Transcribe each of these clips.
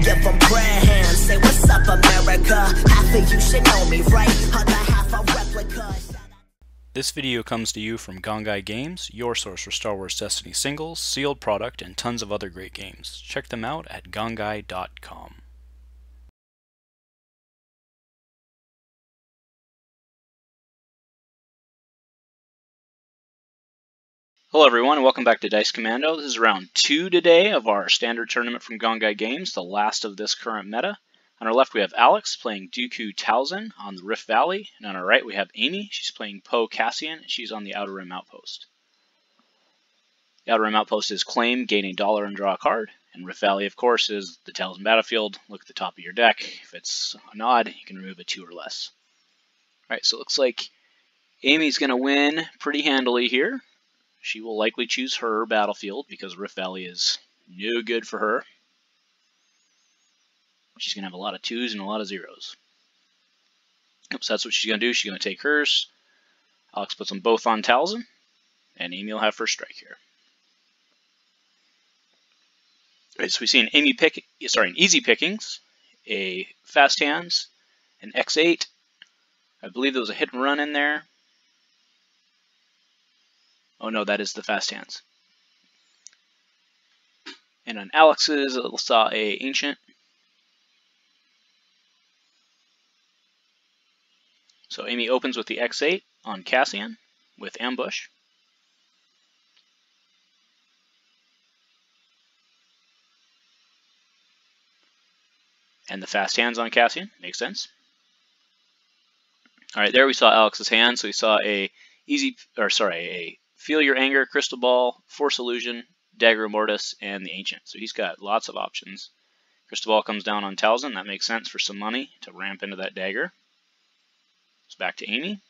give them prayer hands. Say what's up, America? Half of you should know me, right? Other half a replica. This video comes to you from Gongaii Games, your source for Star Wars Destiny singles, sealed product, and tons of other great games. Check them out at gongaii.com. Hello everyone, and welcome back to Dice Commando. This is round 2 today of our standard tournament from Gongaii Games, the last of this current meta. On our left we have Alex playing Dooku Talzin on the Rift Valley, and on our right we have Amy. She's playing Poe Cassian, and she's on the Outer Rim Outpost. The Outer Rim Outpost is claim, gain a dollar, and draw a card. And Rift Valley, of course, is the Talzin battlefield. Look at the top of your deck. If it's an odd, you can remove a 2 or less. Alright, so it looks like Amy's going to win pretty handily here. She will likely choose her battlefield because Rift Valley is no good for her. She's going to have a lot of 2s and a lot of 0s. So that's what she's going to do. She's going to take hers. Alex puts them both on Talzin, and Amy will have first strike here. Right, so we see an easy pickings, a fast hands, an X8. I believe there was a hit and run in there. Oh no, that is the fast hands. And on Alex's, it saw a ancient. So Amy opens with the X8 on Cassian with ambush. And the fast hands on Cassian, makes sense. All right, there we saw Alex's hand. So we saw a Feel Your Anger, Crystal Ball, Force Illusion, Dagger Mortis, and the Ancient. So he's got lots of options. Crystal Ball comes down on Talzin. That makes sense for some money to ramp into that dagger. It's back to Amy.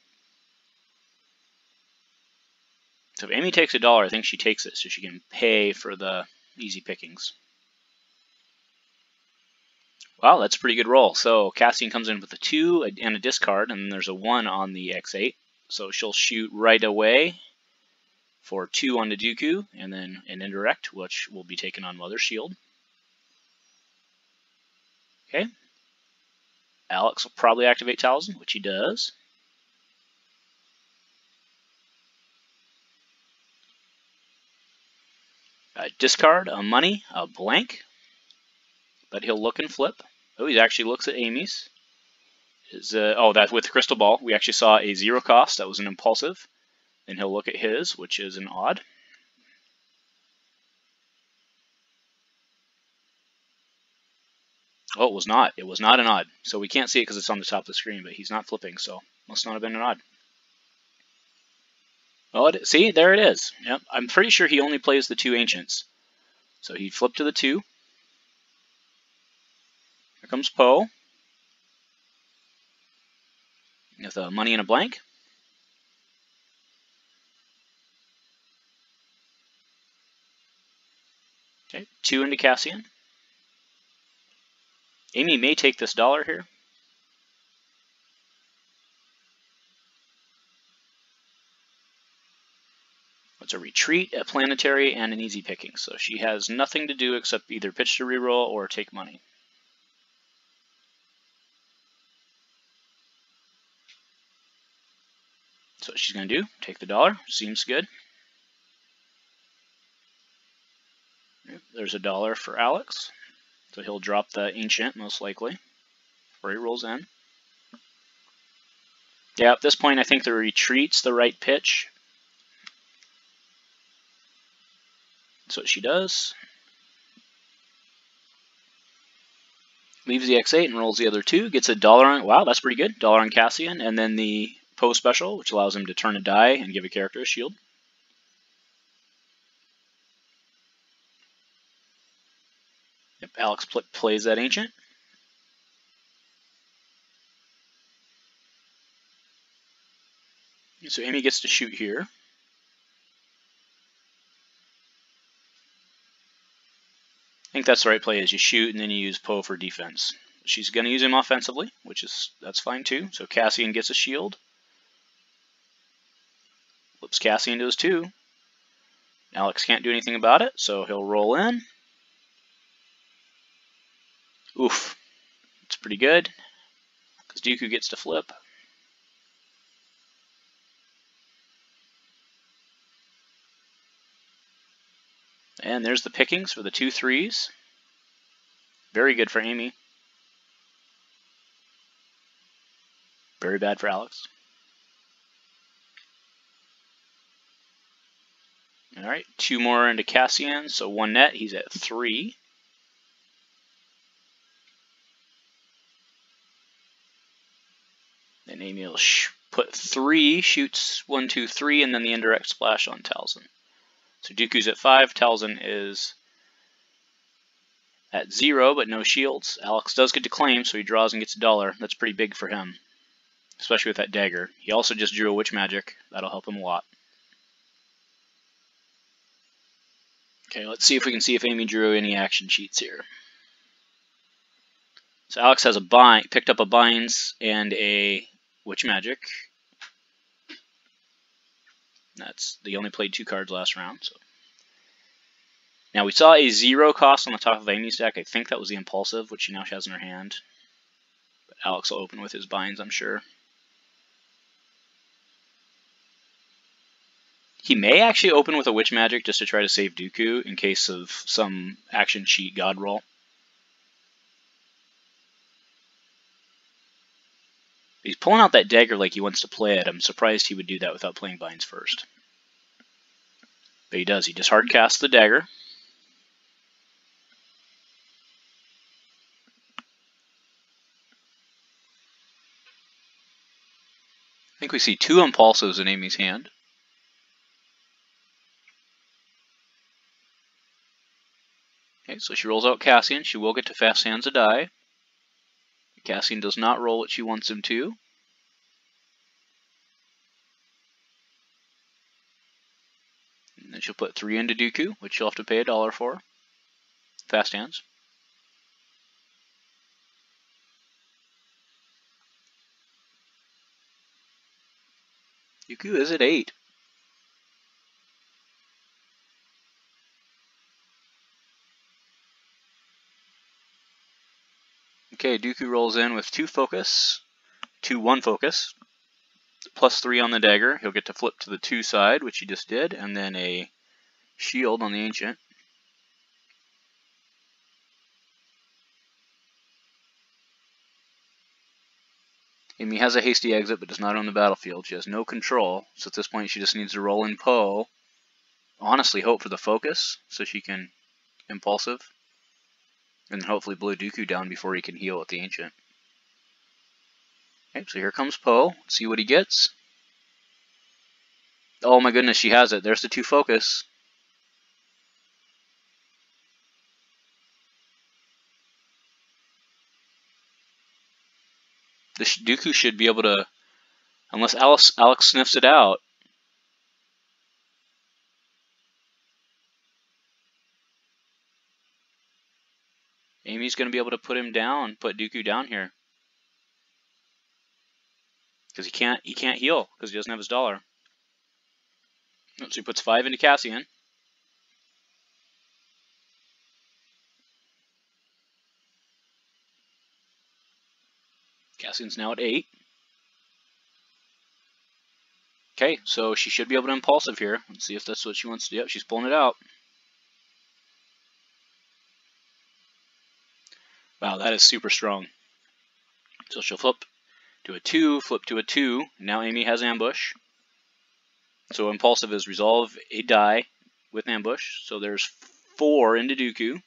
So if Amy takes a dollar, I think she takes it so she can pay for the easy pickings. Wow, that's a pretty good roll. So Cassian comes in with a 2 and a discard, and then there's a 1 on the X8. So she'll shoot right away for 2 on the Dooku, and then an indirect, which will be taken on Mother's Shield. Okay. Alex will probably activate Talzin, which he does. Discard a money, a blank, but he'll look and flip. Oh, he actually looks at Amy's. That with the Crystal Ball, we actually saw a 0 cost. That was an impulsive. Then he'll look at his, which is an odd. Oh, it was not. It was not an odd. So we can't see it because it's on the top of the screen, but he's not flipping, so must not have been an odd. Oh, see, there it is. Yep, I'm pretty sure he only plays the 2 ancients. So he flipped to the 2. Here comes Poe. With a money and a blank. Okay, 2 into Cassian. Amy may take this dollar here. It's a retreat, a planetary, and an easy picking. So she has nothing to do except either pitch to reroll or take money. So what she's going to do, take the dollar. Seems good. There's a dollar for Alex. So he'll drop the ancient, most likely, before he rolls in. Yeah, at this point, I think the retreat's the right pitch. That's what she does. Leaves the X8 and rolls the other 2. Gets a dollar on, wow, that's pretty good. Dollar on Cassian, and then the Poe special, which allows him to turn a die and give a character a shield. Yep, Alex plays that ancient. So Amy gets to shoot here. I think that's the right play, is you shoot and then you use Poe for defense. She's going to use him offensively, that's fine too. So Cassian gets a shield. Flips Cassian to his 2. Alex can't do anything about it, so he'll roll in. Oof. It's pretty good, because Dooku gets to flip. And there's the pickings for the 2 3s. Very good for Amy. Very bad for Alex. Alright, 2 more into Cassian, so 1 net, he's at 3. Then Amy will put 3, shoots 1, 2, 3, and then the indirect splash on Talzin. So Dooku's at 5, Talzin is at 0, but no shields. Alex does get to claim, so he draws and gets $1. That's pretty big for him, especially with that dagger. He also just drew a witch magic. That'll help him a lot. Okay, let's see if we can see if Amy drew any action cheats here. So Alex has a picked up a binds and a witch magic. They only played 2 cards last round. So now we saw a 0 cost on the top of Amy's deck. I think that was the impulsive, which she now has in her hand. But Alex will open with his binds, I'm sure. He may actually open with a witch magic just to try to save Dooku in case of some action cheat god roll. He's pulling out that dagger like he wants to play it. I'm surprised he would do that without playing binds first. But he does. He just hard casts the dagger. I think we see 2 impulsives in Amy's hand. Okay, so she rolls out Cassian. She will get to fast hands a die. Cassian does not roll what she wants him to. And then she'll put 3 into Dooku, which she'll have to pay $1 for. Fast hands. Dooku is at 8. Okay, Dooku rolls in with 2 focus, 1 focus, plus 3 on the dagger. He'll get to flip to the 2 side, which he just did, and then a shield on the ancient. Amy has a hasty exit, but does not own the battlefield. She has no control, so at this point she just needs to roll in Poe. Honestly, hope for the focus, so she can impulsive. And hopefully blow Dooku down before he can heal with the ancient. Okay, so here comes Poe. Let's see what he gets. Oh my goodness, she has it. There's the 2 focus. The Dooku should be able to, unless Alex sniffs it out. Amy's going to be able to put Dooku down here. Because he can't heal, because he doesn't have his $1. So he puts 5 into Cassian. Cassian's now at 8. Okay, so she should be able to impulsive here. Let's see if that's what she wants to do. Yep, she's pulling it out. Wow, that is super strong. So she'll flip to a 2, flip to a 2. Now Amy has ambush. So impulsive is resolve a die with ambush. So there's 4 into Dooku.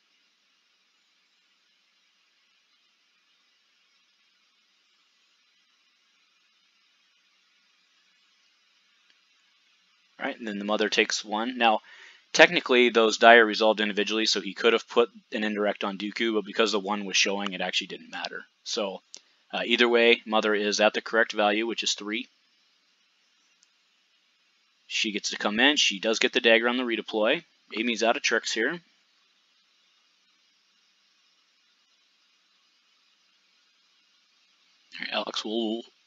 Alright, and then the mother takes 1. Now, technically those die are resolved individually, so he could have put an indirect on Dooku, but because the 1 was showing, it actually didn't matter. So either way, mother is at the correct value, which is 3. She gets to come in. She does get the dagger on the redeploy. Amy's out of tricks here.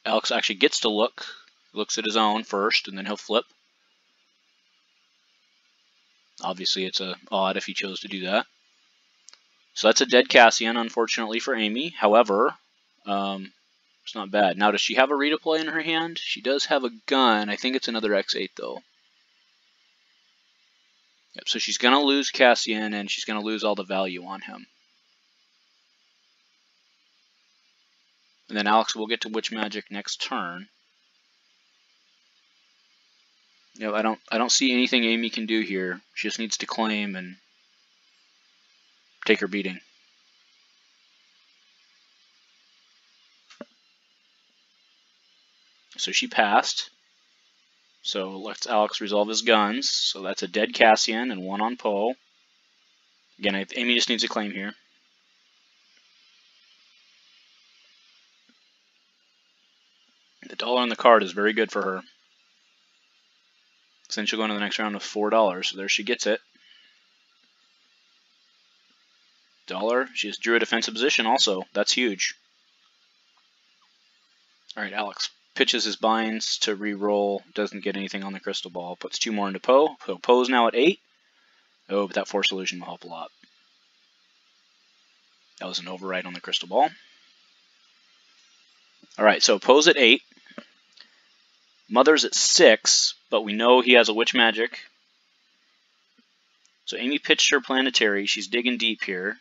Alex actually gets to looks at his own first, and then he'll flip. Obviously, it's odd if he chose to do that. So that's a dead Cassian, unfortunately for Amy. However, it's not bad. Now, does she have a redeploy in her hand? She does have a gun. I think it's another X8, though. Yep, so she's going to lose Cassian, and she's going to lose all the value on him. And then Alex will get to Witch Magic next turn. You know, I don't see anything Amy can do here. She just needs to claim and take her beating. So she passed. So let's Alex resolve his guns. So that's a dead Cassian and one on Poe. Again, Amy just needs a claim here. The dollar on the card is very good for her. So then she'll go into the next round with $4. So there she gets it. Dollar. She just drew a defensive position also. That's huge. Alright, Alex pitches his binds to re-roll. Doesn't get anything on the crystal ball. Puts 2 more into Poe. So Poe's now at 8. Oh, but that force illusion will help a lot. That was an override on the crystal ball. Alright, so Poe's at 8. Mother's at 6, but we know he has a Witch Magic. So Amy pitched her planetary. She's digging deep here.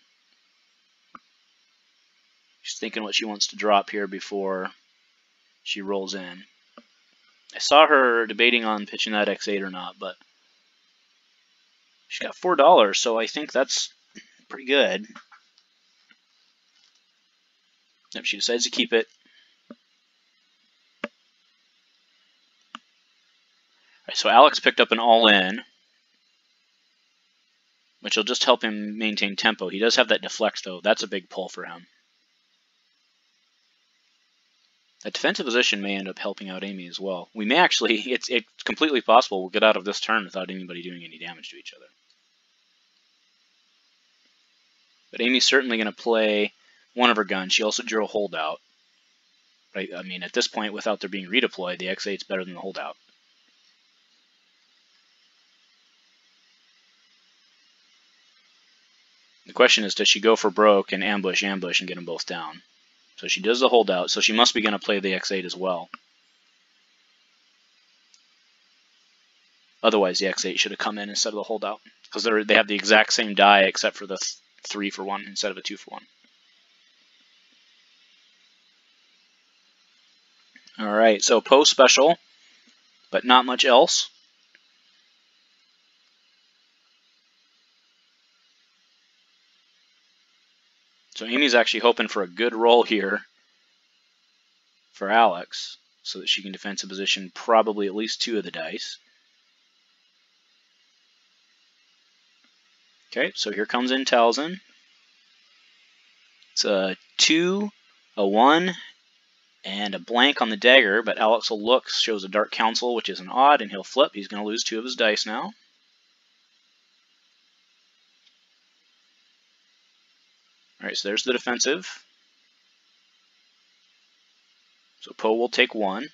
She's thinking what she wants to drop here before she rolls in. I saw her debating on pitching that X8 or not, but she got $4, so I think that's pretty good. Yep, she decides to keep it. Alright, so Alex picked up an all-in, which will just help him maintain tempo. He does have that deflect, though. That's a big pull for him. That defensive position may end up helping out Amy as well. We may actually, it's completely possible we'll get out of this turn without anybody doing any damage to each other. But Amy's certainly going to play one of her guns. She also drew a holdout. Right? I mean, at this point, without there being redeployed, the X8's better than the holdout. The question is, does she go for broke and ambush and get them both down? So she does the holdout, so she must be going to play the X8 as well. Otherwise, the X8 should have come in instead of the holdout, because they have the exact same die except for the 3 for 1 instead of a 2 for 1. Alright, so Poe special, but not much else. So Amy's actually hoping for a good roll here for Alex, so that she can defensive position probably at least 2 of the dice. Okay, so here comes in Talzin. It's a 2, a 1, and a blank on the dagger, but Alex will look, shows a Dark Council, which is an odd, and he'll flip. He's going to lose 2 of his dice now. Alright, so there's the defensive. So Poe will take 1.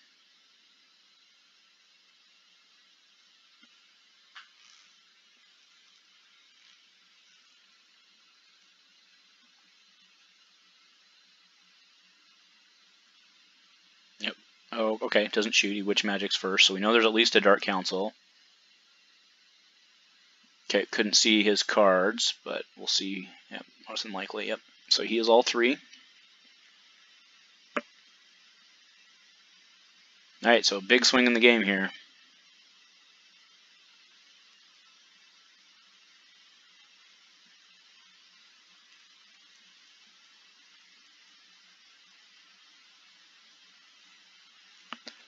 Yep. Oh, okay, doesn't shoot. He Witch Magics first, so we know there's at least a Dark Council. Okay, couldn't see his cards, but we'll see. Yep, most than likely, yep. So he is all 3. Alright, so big swing in the game here.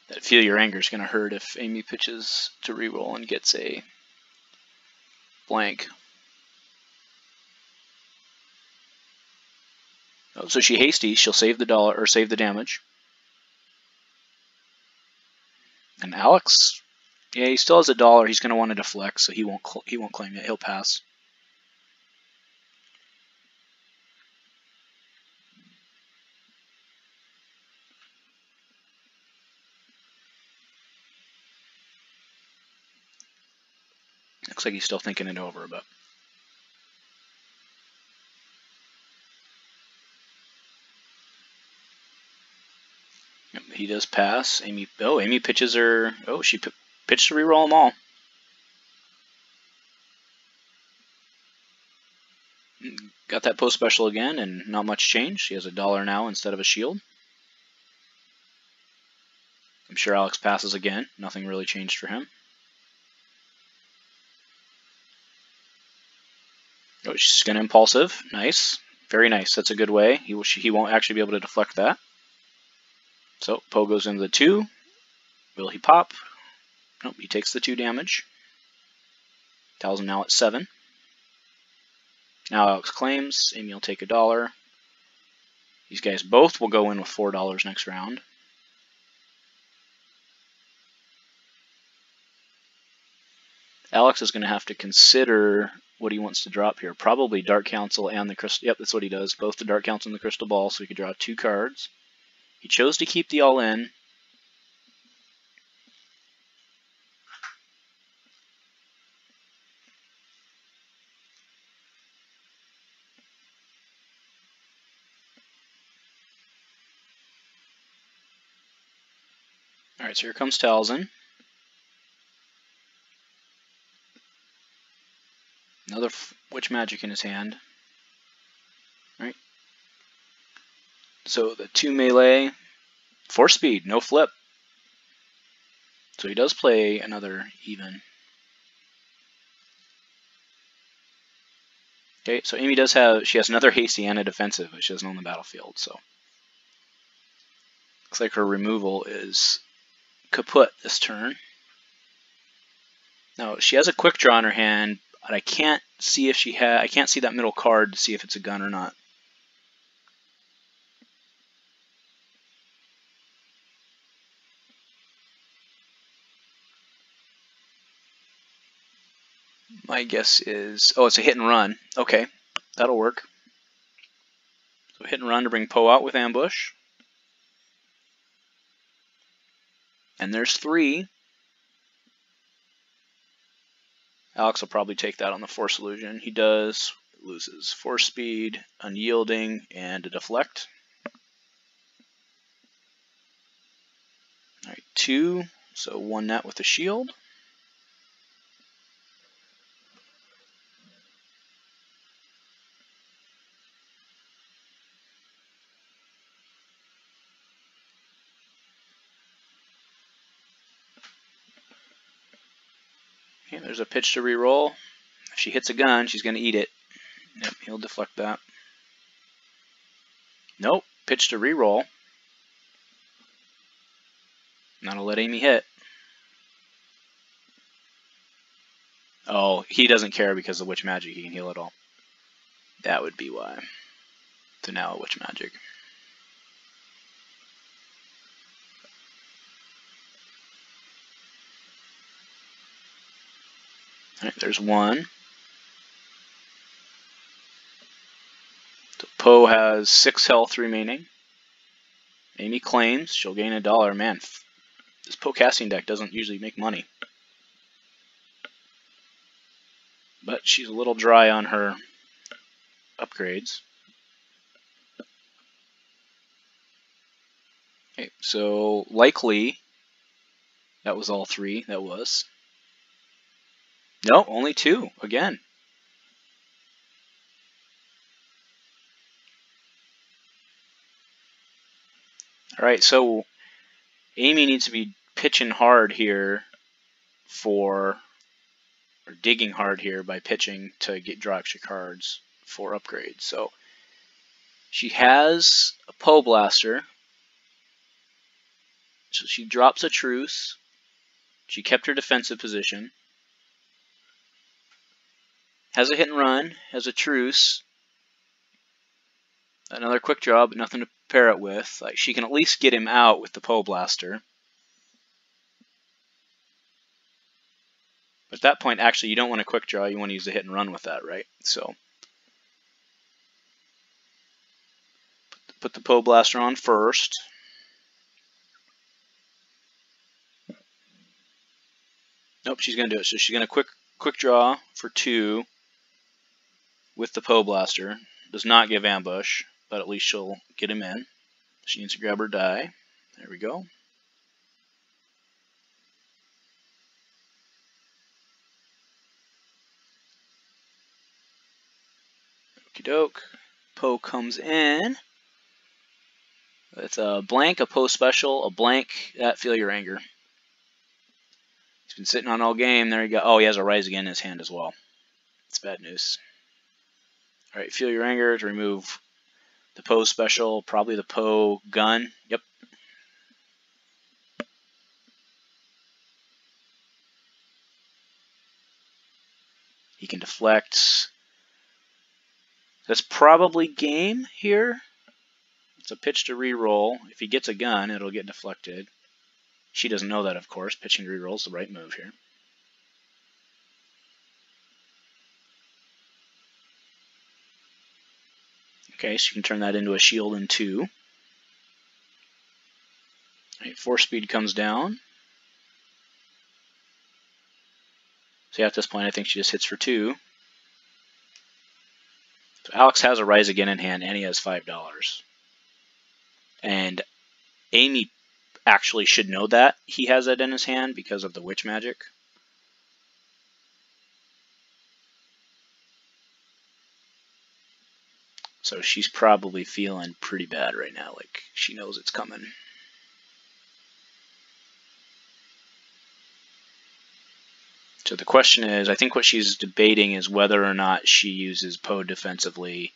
That Feel Your Anger is going to hurt if Amy pitches to reroll and gets a blank. Oh, so she hasty, she'll save the dollar or save the damage. And Alex, yeah, he still has a $1. He's going to want to deflect, so he won't claim it. He'll pass. Looks like he's still thinking it over, but he does pass. Amy pitches her. Oh, she pitched to reroll them all. Got that post special again, and not much change. She has $1 now instead of a shield. I'm sure Alex passes again. Nothing really changed for him. Oh, she's going to impulsive. Nice. Very nice. That's a good way. He won't actually be able to deflect that. So Poe goes into the 2. Will he pop? Nope, he takes the 2 damage. Talzin now at 7. Now Alex claims. Amy will take $1. These guys both will go in with $4 next round. Alex is going to have to consider what he wants to drop here. Probably Dark Council and the Crystal. Yep, that's what he does. Both the Dark Council and the Crystal Ball, so he could draw 2 cards. He chose to keep the all-in. Alright, so here comes Talzin. Another Witch Magic in his hand. Alright. So the 2 melee, 4 speed, no flip. So he does play another even. Okay, so Amy does have, she has another hasty and a defensive, but she doesn't own the battlefield, so. Looks like her removal is kaput this turn. Now, she has a quick draw in her hand, but I can't see if she I can't see that middle card to see if it's a gun or not. My guess is, oh, it's a hit and run. Okay, that'll work. So hit and run to bring Poe out with ambush. And there's 3. Alex will probably take that on the Force Illusion. He does, loses 4 speed, unyielding, and a deflect. Alright, 2, so 1 net with a shield. Okay, there's a pitch to reroll. If she hits a gun, she's going to eat it. Yep, he'll deflect that. Nope, pitch to reroll. That'll let Amy hit. Oh, he doesn't care because of Witch Magic. He can heal it all. That would be why. So now Witch Magic. Alright, there's 1. So Poe has 6 health remaining. Amy claims she'll gain $1. Man, this Poe Cassian deck doesn't usually make money. But she's a little dry on her upgrades. Okay, so likely that was all 3. That was. No, only 2 again. Alright, so Amy needs to be pitching hard here or digging hard here by pitching to draw extra cards for upgrades. So she has a Poe Blaster. So she drops a truce. She kept her defensive position. Has a hit and run, has a truce. Another quick draw, but nothing to pair it with. Like, she can at least get him out with the Poe Blaster. But at that point, actually, you don't want a quick draw. You want to use the hit and run with that, right? So put the Poe Blaster on first. Nope, she's going to do it. So she's going to quick draw for 2 with the Poe Blaster. Does not give ambush, but at least she'll get him in. She needs to grab her die. There we go. Okie doke. Poe comes in. It's a blank, a Poe special, a blank. That Feel Your Anger. He's been sitting on all game. There you go. Oh, he has a Rise Again in his hand as well. It's bad news. All right, Feel Your Anger to remove the Poe special, probably the Poe gun. Yep. He can deflect. That's probably game here. It's a pitch to reroll. If he gets a gun, it'll get deflected. She doesn't know that, of course. Pitching to reroll is the right move here. Okay, so you can turn that into a shield in 2. Right, force speed comes down. So yeah, at this point, I think she just hits for 2. So Alex has a Rise Again in hand, and he has $5. And Amy actually should know that he has it in his hand because of the witch magic. So she's probably feeling pretty bad right now, like she knows it's coming. So the question is, I think what she's debating is whether or not she uses Poe defensively.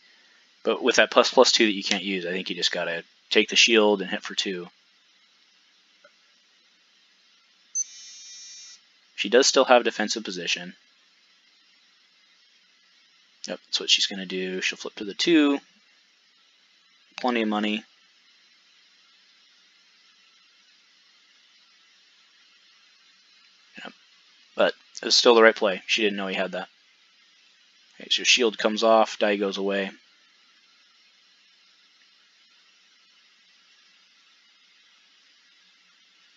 But with that ++2 that you can't use, I think you just gotta take the shield and hit for 2. She does still have defensive position. Yep, that's what she's gonna do. She'll flip to the 2. Plenty of money. Yep. But it was still the right play. She didn't know he had that. Okay, so shield comes off, die goes away.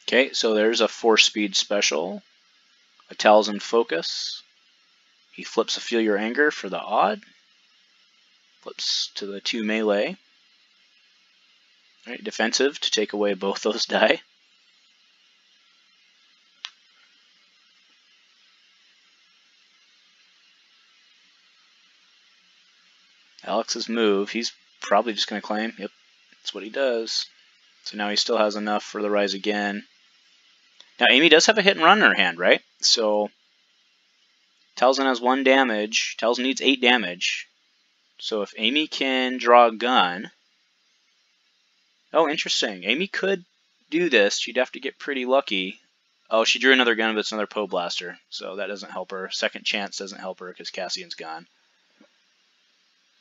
Okay, so there's a force speed special, a Talzin focus. He flips a Feel Your Anger for the odd. Flips to the 2 melee. All right, defensive to take away both those die. Alex's move, he's probably just going to claim. Yep, that's what he does. So now he still has enough for the Rise Again. Now Amy does have a hit and run in her hand, right? So Talzin has 1 damage. Talzin needs 8 damage. So if Amy can draw a gun... Oh, interesting. Amy could do this. She'd have to get pretty lucky. Oh, she drew another gun, but it's another Poe blaster. So that doesn't help her. Second chance doesn't help her because Cassian's gone.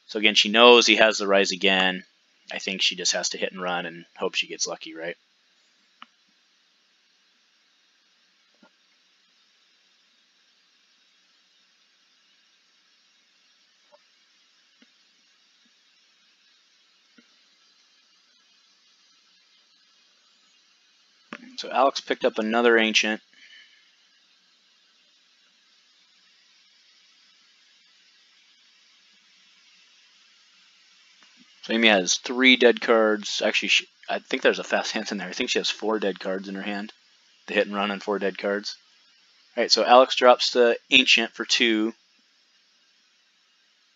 So again, she knows he has the Rise Again. I think she just has to hit and run and hope she gets lucky, right? So Alex picked up another Ancient. So Amy has 3 dead cards. Actually, I think there's a fast hand in there. I think she has 4 dead cards in her hand. The hit and run and 4 dead cards. Alright, so Alex drops the Ancient for 2.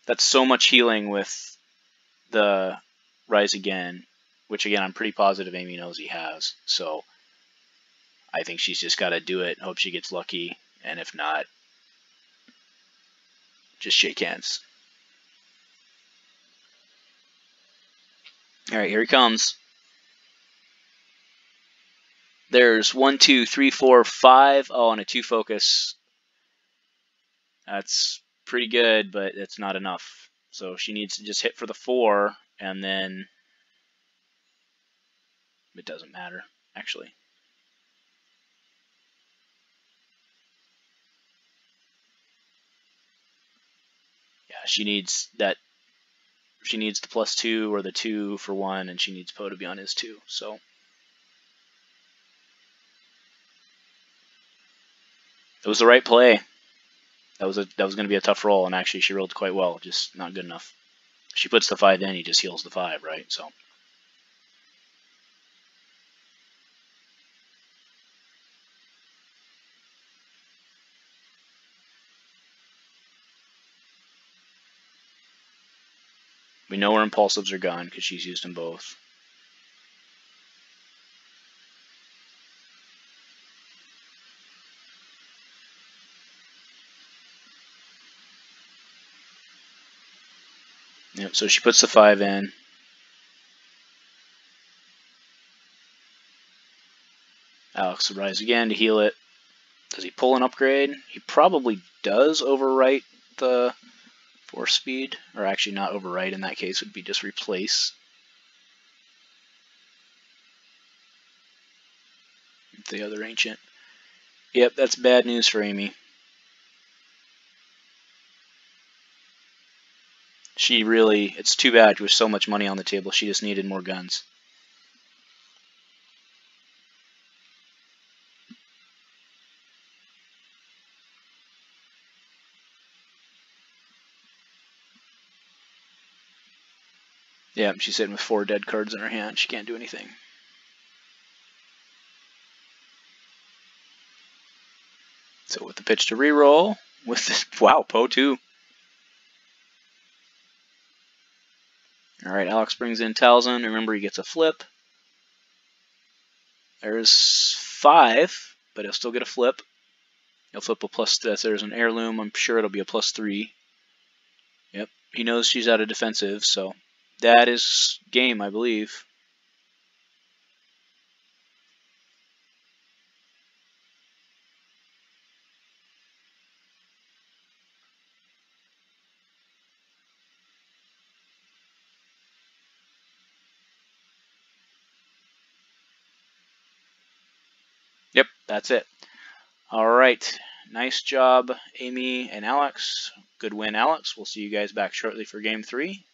That's so much healing with the Rise Again, which again, I'm pretty positive Amy knows he has. So I think she's just got to do it and hope she gets lucky. And if not, just shake hands. Alright, here he comes. There's 1, 2, 3, 4, 5. Oh, and a 2 focus. That's pretty good, but it's not enough. So she needs to just hit for the 4, and then it doesn't matter, actually. Yeah, she needs that. She needs the +2 or the 2 for 1, and she needs Poe to be on his 2. So it was the right play. That was going to be a tough roll, and actually she rolled quite well, just not good enough. She puts the 5 in, he just heals the 5, right? So We know her impulsives are gone because she's used them both. Yep, so she puts the 5 in. Alex will rise again to heal it. Does he pull an upgrade? He probably does overwrite the force speed. Or actually not overwrite in that case, would be just replace. The other ancient. Yep, that's bad news for Amy. She really, it's too bad with so much money on the table, she just needed more guns. Yeah, she's sitting with 4 dead cards in her hand. She can't do anything. So with the pitch to reroll, with this, wow, Poe 2. Alright, Alex brings in Talzin. Remember, he gets a flip. There's 5, but he'll still get a flip. He'll flip a plus, there's an heirloom. I'm sure it'll be a +3. Yep, he knows she's out of defensive, so that is game, I believe. Yep, that's it. All right. Nice job, Amy and Alex. Good win, Alex. We'll see you guys back shortly for game 3.